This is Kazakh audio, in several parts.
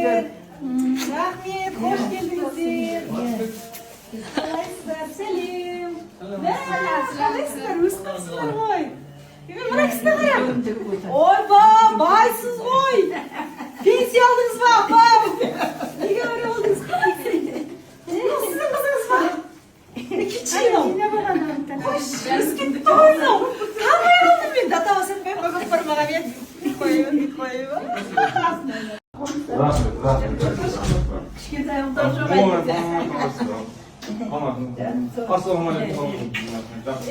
Рахмет, хош келдіңіздер. Қалайсыздар, сәлем. Қалайсыздар, өз қасыңдар ғой. Мына кісіні қара. Ойба, байсыз ғой. Пенсия алдыңыз ба, апам? Неге өре олдыңыз? Сіздің қызыңыз ба? Кичино. Хош, өз кетті ойно. Танымай қалдым мен. Дата басатпай қойып бармаға мен. Қойып. Рахмет. Кішкентай ұлдар жоқ Ассалаумағалейкум.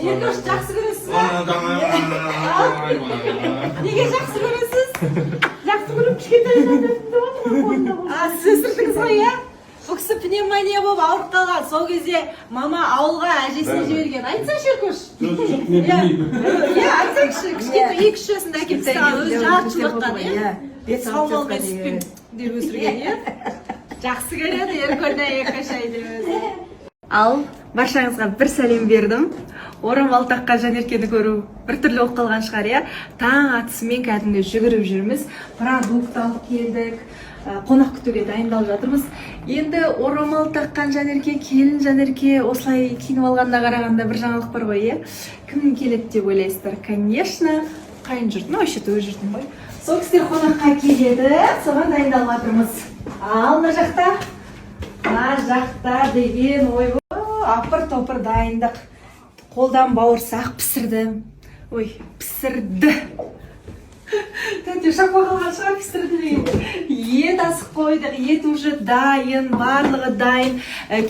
Еркеш, жақсы көресіз ба? Неге жақсы көресіз? Жақсы көріп кішкентай сіз өсірдіңіз ғой, иә? Бұл кісі пневмония болып ауырып қалған. Сол кезде мама ауылға әжесіне жіберген. Айтсаңшы, Еркеш. Иә, айтсаңшы, кішкентай 2-3 жасында әкеліп тастаған, өзі жарты жыл оқыған, иә? Бет салмалы бет сүтпен деп өсірген, иә? Жақсы көреді, Еркөлді Еркеш айдыңыз. Ал баршаңызға бір сәлем бердім. Орамал таққан Жанеркені көру біртүрлі болып қалған шығар, иә? Таң атысымен кәдімгі жүгіріп жүрміз. Продукт алып келдік. Қонақ күтуге дайындалып жатырмыз. Енді орамал таққан Жанерке, келін Жанерке осылай киініп алғанына қарағанда бір жаңалық бар ғой, иә? Кім келеді деп ойлайсыздар? Конечно, қайын жұртын, вообще-то өз жұртын ғой. Сол кісілер қонаққа келеді, соған дайындалып жатырмыз. Ал мына жақта деген ой, апыр-топыр дайындық. Қолдан бауырсақ пісірді. Ой, пісірді. Тәте шақпа қалған шығар пісірді деген. Ет асық қойдық, ет уже дайын, барлығы дайын.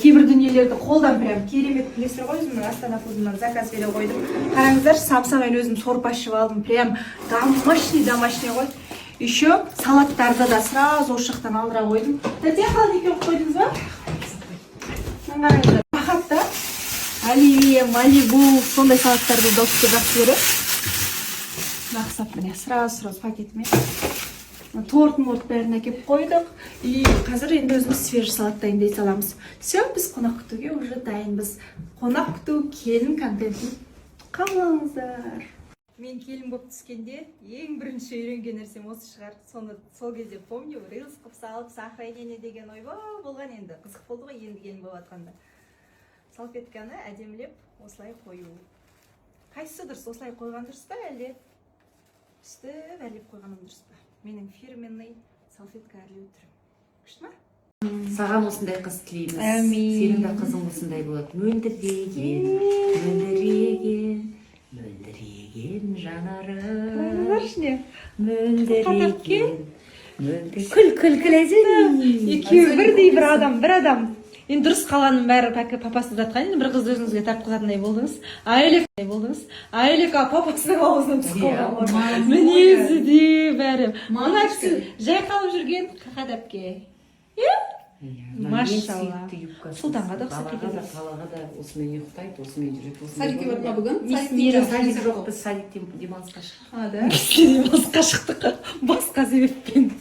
Кейбір дүниелерді қолдан прям керемет білесіздер ғой, өзімнің Астана фудынан заказ бере қойдым. Қараңыздар, самсамен өзім сорпа ішіп алдым. Прям домашний ғой. Еще салаттарды да сразу ошақтан алдыра қойдым. Тәте холодильникке қойдыңыз ба? Қараңыздар, бақатта оливье, малибу, сондай салаттарды дауысты жақсы көреді. Нақсап міне, сразу пакетімен. Торт бәрін әкеп қойдық. И қазір енді өзіміз свежий салат дайындай саламыз. Все, біз қонақ күтуге уже дайынбыз. Қонақ күту келін контентін қалаңыздар. Мен келін болып түскенде ең бірінші үйренген нәрсем осы шығар. Сол кезде помню, рилс қып салып, сохранение деген ой болған енді. Қызық болды ғой енді келін болып атқанда. Салфетканы әдемілеп осылай қою. Қайсысы дұрыс, осылай қойған дұрыс па, әлде үстіп әлеп қойғаным дұрыс па? Менің фирменный салфетка әрлеу түрім. Күшті ма? Саған осындай қыз тілейміз. Әмин. Сенің де қызың осындай болады. Мөлдіреген жанары. Мөлдіреген. Күл әзім. Екеуі бірдей бір адам. Енді дұрыс қаланың бәрі папасы жатқан, енді бір қызды өзіңізге тартқызатындай болдыңыз. Айлек папасының аузынан түсіп қалған. Мінезі де бәрі. Мына кісі жай қалып жүрген қақат әпке. Машалла. Сұлтанға да ұқсап кетеді. Қалаға да осымен ұйықтайды, осымен жүреді. Садикке барды ма бүгін? Садик жоқ, біз садиктен демалысқа шықтық. Демалысқа шықтық. Басқа себеппен.